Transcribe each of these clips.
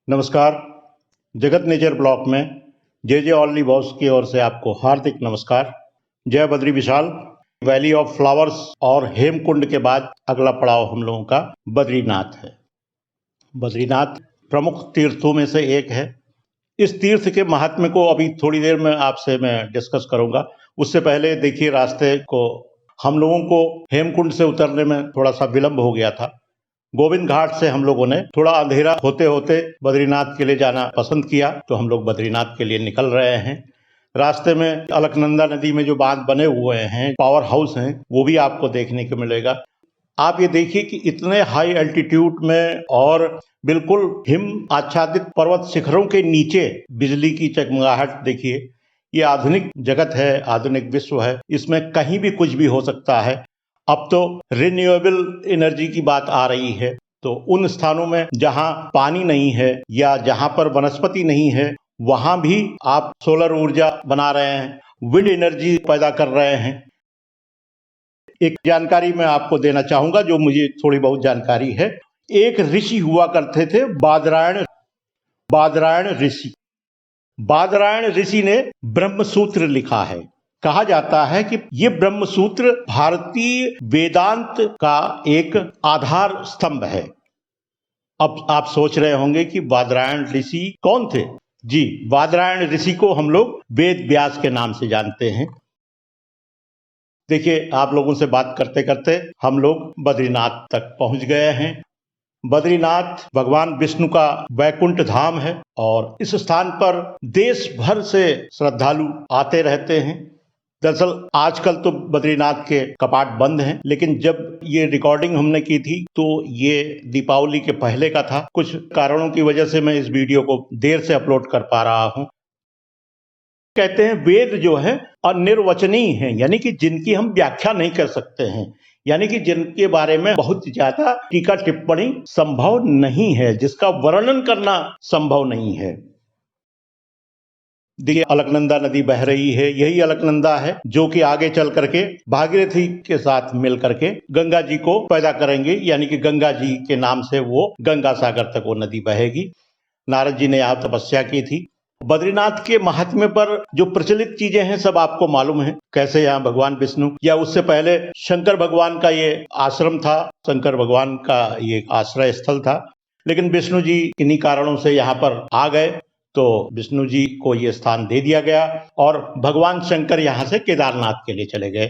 नमस्कार। जगत nature block में जे ऑनली बॉस की ओर से आपको हार्दिक नमस्कार। जय Badri Vishal. Valley of flowers और हेमकुंड के बाद अगला पड़ाव हम लोगों का बद्रीनाथ है। बद्रीनाथ प्रमुख तीर्थों में से एक है। इस तीर्थ के महात्म्य को अभी थोड़ी देर में आपसे मैं डिस्कस करूंगा। उससे पहले देखिए, रास्ते को हम लोगों को हेमकुंड से उतरने में थोड़ा सा विलंब हो गया था। गोविंद घाट से हम लोगों ने थोड़ा अंधेरा होते होते बद्रीनाथ के लिए जाना पसंद किया, तो हम लोग बद्रीनाथ के लिए निकल रहे हैं। रास्ते में अलकनंदा नदी में जो बांध बने हुए हैं, पावर हाउस हैं, वो भी आपको देखने को मिलेगा। आप ये देखिए कि इतने हाई एल्टीट्यूड में और बिल्कुल हिम आच्छादित पर्वत शिखरों के नीचे बिजली की चगमगाहट देखिए। ये आधुनिक जगत है, आधुनिक विश्व है, इसमें कहीं भी कुछ भी हो सकता है। अब तो रिन्यूएबल एनर्जी की बात आ रही है, तो उन स्थानों में जहां पानी नहीं है या जहां पर वनस्पति नहीं है, वहां भी आप सोलर ऊर्जा बना रहे हैं, विंड एनर्जी पैदा कर रहे हैं। एक जानकारी मैं आपको देना चाहूंगा जो मुझे थोड़ी बहुत जानकारी है। एक ऋषि हुआ करते थे, बादरायण ऋषि। बादरायण ऋषि ने ब्रह्मसूत्र लिखा है। कहा जाता है कि ये ब्रह्मसूत्र भारतीय वेदांत का एक आधार स्तंभ है। अब आप सोच रहे होंगे कि बादरायण ऋषि कौन थे? जी, बादरायण ऋषि को हम लोग वेद व्यास के नाम से जानते हैं। देखिए, आप लोगों से बात करते करते हम लोग बद्रीनाथ तक पहुंच गए हैं। बद्रीनाथ भगवान विष्णु का वैकुंठ धाम है और इस स्थान पर देश भर से श्रद्धालु आते रहते हैं। दरअसल आजकल तो बद्रीनाथ के कपाट बंद हैं, लेकिन जब ये रिकॉर्डिंग हमने की थी तो ये दीपावली के पहले का था। कुछ कारणों की वजह से मैं इस वीडियो को देर से अपलोड कर पा रहा हूं। कहते हैं वेद जो है अनिर्वचनीय हैं, यानी कि जिनकी हम व्याख्या नहीं कर सकते हैं, यानी कि जिनके बारे में बहुत ज्यादा टीका टिप्पणी संभव नहीं है, जिसका वर्णन करना संभव नहीं है। देखिए, अलकनंदा नदी बह रही है। यही अलकनंदा है जो कि आगे चल करके भागीरथी के साथ मिल करके गंगा जी को पैदा करेंगे, यानी कि गंगा जी के नाम से वो गंगा सागर तक वो नदी बहेगी। नारद जी ने यहाँ तपस्या की थी। बद्रीनाथ के महात्म्य पर जो प्रचलित चीजें हैं सब आपको मालूम है। कैसे यहाँ भगवान विष्णु या उससे पहले शंकर भगवान का ये आश्रम था, शंकर भगवान का ये आश्रय स्थल था। लेकिन विष्णु जी किन्हीं कारणों से यहाँ पर आ गए, तो विष्णु जी को ये स्थान दे दिया गया और भगवान शंकर यहाँ से केदारनाथ के लिए चले गए।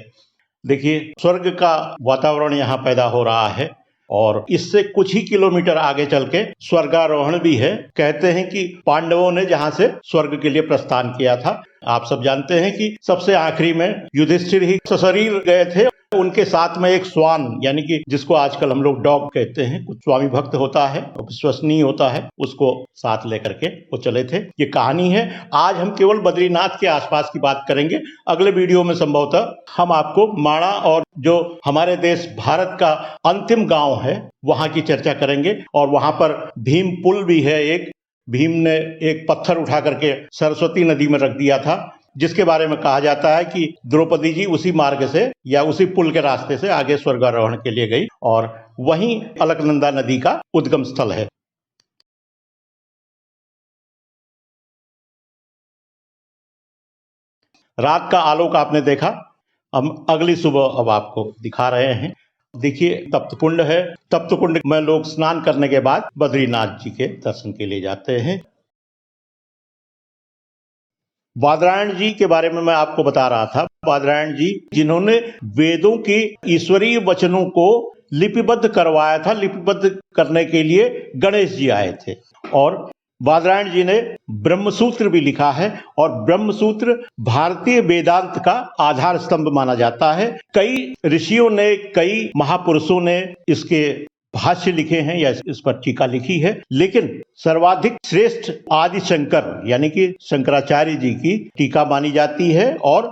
देखिए, स्वर्ग का वातावरण यहाँ पैदा हो रहा है और इससे कुछ ही किलोमीटर आगे चल के स्वर्गारोहण भी है। कहते हैं कि पांडवों ने जहां से स्वर्ग के लिए प्रस्थान किया था। आप सब जानते हैं कि सबसे आखिरी में युधिष्ठिर ही सशरीर गए थे। उनके साथ में एक स्वान, यानी कि जिसको आजकल हम लोग डॉग कहते हैं, कुछ स्वामी भक्त होता है, विश्वसनीय होता है, उसको साथ लेकर के वो चले थे। ये कहानी है। आज हम केवल बद्रीनाथ के आसपास की बात करेंगे। अगले वीडियो में संभवतः हम आपको माणा और जो हमारे देश भारत का अंतिम गांव है वहां की चर्चा करेंगे। और वहां पर भीम पुल भी है। एक भीम ने एक पत्थर उठा करके सरस्वती नदी में रख दिया था, जिसके बारे में कहा जाता है कि द्रौपदी जी उसी मार्ग से या उसी पुल के रास्ते से आगे स्वर्गारोहण के लिए गई और वहीं अलकनंदा नदी का उद्गम स्थल है। रात का आलोक आपने देखा। हम अगली सुबह अब आपको दिखा रहे हैं। देखिए, तप्तकुंड है। तप्तकुंड में लोग स्नान करने के बाद बद्रीनाथ जी के दर्शन के लिए जाते हैं। बादरायण जी के बारे में मैं आपको बता रहा था। बादरायण जी जिन्होंने वेदों के ईश्वरीय वचनों को लिपिबद्ध करवाया था। लिपिबद्ध करने के लिए गणेश जी आए थे और बादरायण जी ने ब्रह्मसूत्र भी लिखा है और ब्रह्मसूत्र भारतीय वेदांत का आधार स्तंभ माना जाता है। कई ऋषियों ने, कई महापुरुषों ने इसके भाष्य लिखे हैं या इस पर टीका लिखी है, लेकिन सर्वाधिक श्रेष्ठ आदि शंकर यानी कि शंकराचार्य जी की टीका मानी जाती है। और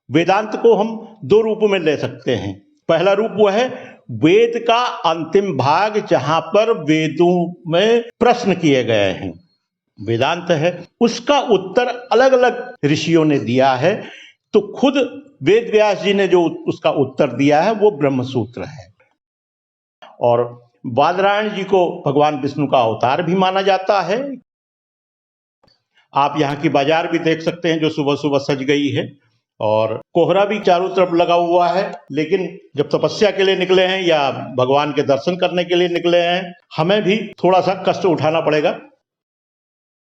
वेदांत को हम दो रूपों में ले सकते हैं। पहला रूप वो है वेद का अंतिम भाग, जहां पर वेदों में प्रश्न किए गए हैं, वेदांत है, उसका उत्तर अलग अलग ऋषियों ने दिया है। तो खुद वेद व्यास जी ने जो उसका उत्तर दिया है वो ब्रह्मसूत्र है। और बादरायण जी को भगवान विष्णु का अवतार भी माना जाता है। आप यहाँ की बाजार भी देख सकते हैं जो सुबह सुबह सज गई है, और कोहरा भी चारों तरफ लगा हुआ है। लेकिन जब तपस्या के लिए निकले हैं या भगवान के दर्शन करने के लिए निकले हैं, हमें भी थोड़ा सा कष्ट उठाना पड़ेगा।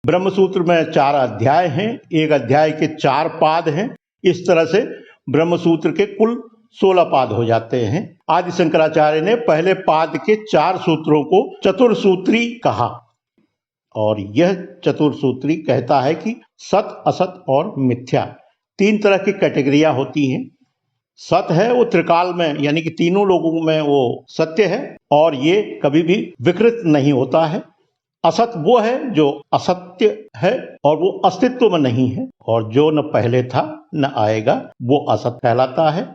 ब्रह्मसूत्र में 4 अध्याय हैं, एक अध्याय के 4 पाद हैं। इस तरह से ब्रह्मसूत्र के कुल 16 पाद हो जाते हैं। आदि शंकराचार्य ने पहले पाद के 4 सूत्रों को चतुर्सूत्री कहा, और यह चतुर्सूत्री कहता है कि सत, असत और मिथ्या 3 तरह की कैटेगरियां होती हैं। सत है वो त्रिकाल में, यानी कि तीनों लोगों में वो सत्य है और ये कभी भी विकृत नहीं होता है। असत वो है जो असत्य है और वो अस्तित्व में नहीं है, और जो न पहले था न आएगा वो असत कहलाता है।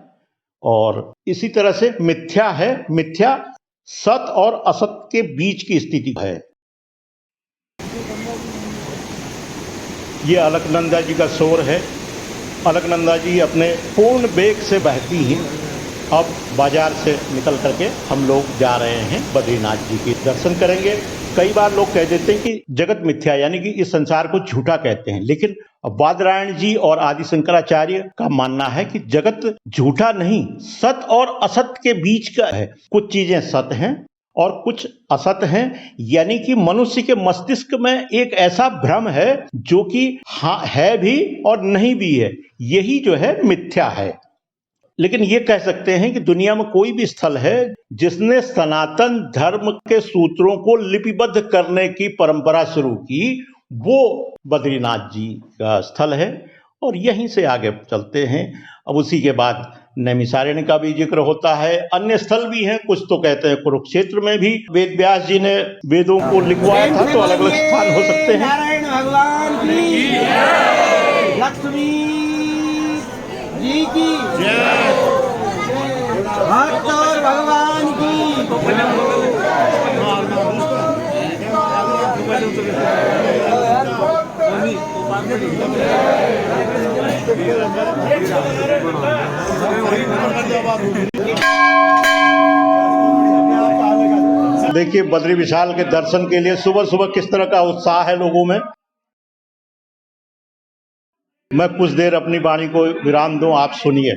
और इसी तरह से मिथ्या है, मिथ्या सत और असत के बीच की स्थिति है। ये अलकनंदा जी का शोर है। अलकनंदा जी अपने पूर्ण वेग से बहती हैं। अब बाजार से निकल करके हम लोग जा रहे हैं बद्रीनाथ जी के दर्शन करेंगे। कई बार लोग कह देते हैं कि जगत मिथ्या, यानी कि इस संसार को झूठा कहते हैं, लेकिन बादरायण जी और आदि शंकराचार्य का मानना है कि जगत झूठा नहीं, सत और असत के बीच का है। कुछ चीजें सत हैं और कुछ असत हैं, यानी कि मनुष्य के मस्तिष्क में एक ऐसा भ्रम है जो कि हाँ है भी और नहीं भी है, यही जो है मिथ्या है। लेकिन ये कह सकते हैं कि दुनिया में कोई भी स्थल है जिसने सनातन धर्म के सूत्रों को लिपिबद्ध करने की परंपरा शुरू की, वो बद्रीनाथ जी का स्थल है। और यहीं से आगे चलते हैं। अब उसी के बाद नैमिषारण्य का भी जिक्र होता है। अन्य स्थल भी हैं, कुछ तो कहते हैं कुरुक्षेत्र में भी वेद व्यास जी ने वेदों को लिखवाया था, तो अलग अलग स्थान हो सकते हैं। नारायण भगवान की लक्ष्मी जी की भक्त और भगवान की। देखिए बद्री विशाल के दर्शन के लिए सुबह सुबह किस तरह का उत्साह है लोगों में। मैं कुछ देर अपनी वाणी को विराम दूं, आप सुनिए।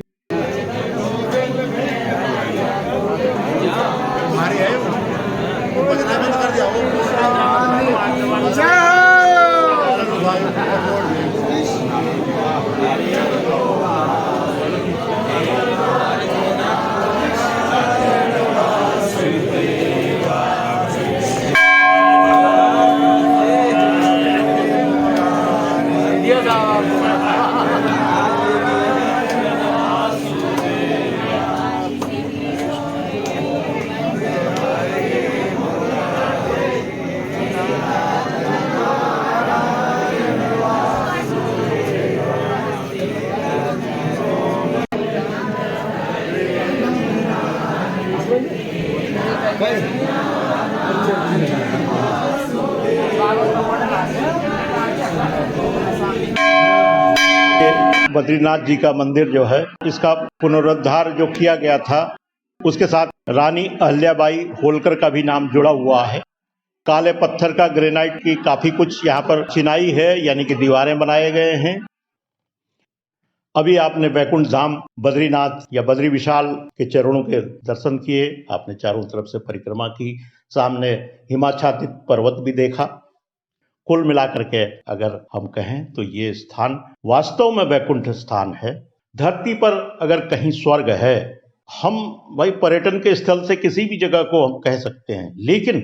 बद्रीनाथ जी का मंदिर जो है, इसका पुनरुद्धार जो किया गया था, उसके साथ रानी अहिल्याबाई होलकर का भी नाम जुड़ा हुआ है। काले पत्थर का ग्रेनाइट की काफी कुछ यहाँ पर चिनाई है, यानी कि दीवारें बनाए गए हैं। अभी आपने वैकुंठ धाम बद्रीनाथ या बद्री विशाल के चरणों के दर्शन किए, आपने चारों तरफ से परिक्रमा की, सामने हिमाच्छादित पर्वत भी देखा। कुल मिलाकर के अगर हम कहें तो ये स्थान वास्तव में वैकुंठ स्थान है। धरती पर अगर कहीं स्वर्ग है, हम भाई पर्यटन के स्थल से किसी भी जगह को हम कह सकते हैं, लेकिन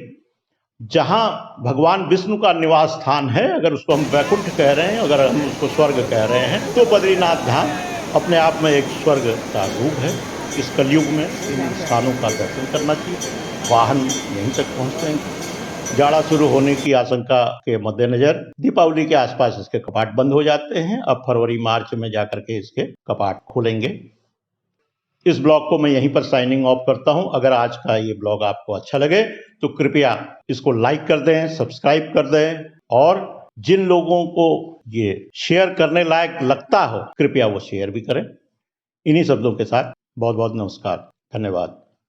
जहां भगवान विष्णु का निवास स्थान है, अगर उसको हम वैकुंठ कह रहे हैं, अगर हम उसको स्वर्ग कह रहे हैं, तो बद्रीनाथ धाम अपने आप में एक स्वर्ग का रूप है। इस कलयुग में इन स्थानों का दर्शन करना चाहिए। वाहन यहीं तक पहुँचते हैं। जाड़ा शुरू होने की आशंका के मद्देनजर दीपावली के आसपास इसके कपाट बंद हो जाते हैं। अब फरवरी मार्च में जाकर के इसके कपाट खोलेंगे। इस ब्लॉग को मैं यहीं पर साइनिंग ऑफ करता हूं। अगर आज का ये ब्लॉग आपको अच्छा लगे तो कृपया इसको लाइक कर दें, सब्सक्राइब कर दें, और जिन लोगों को ये शेयर करने लायक लगता हो कृपया वो शेयर भी करें। इन्हीं शब्दों के साथ बहुत बहुत नमस्कार, धन्यवाद।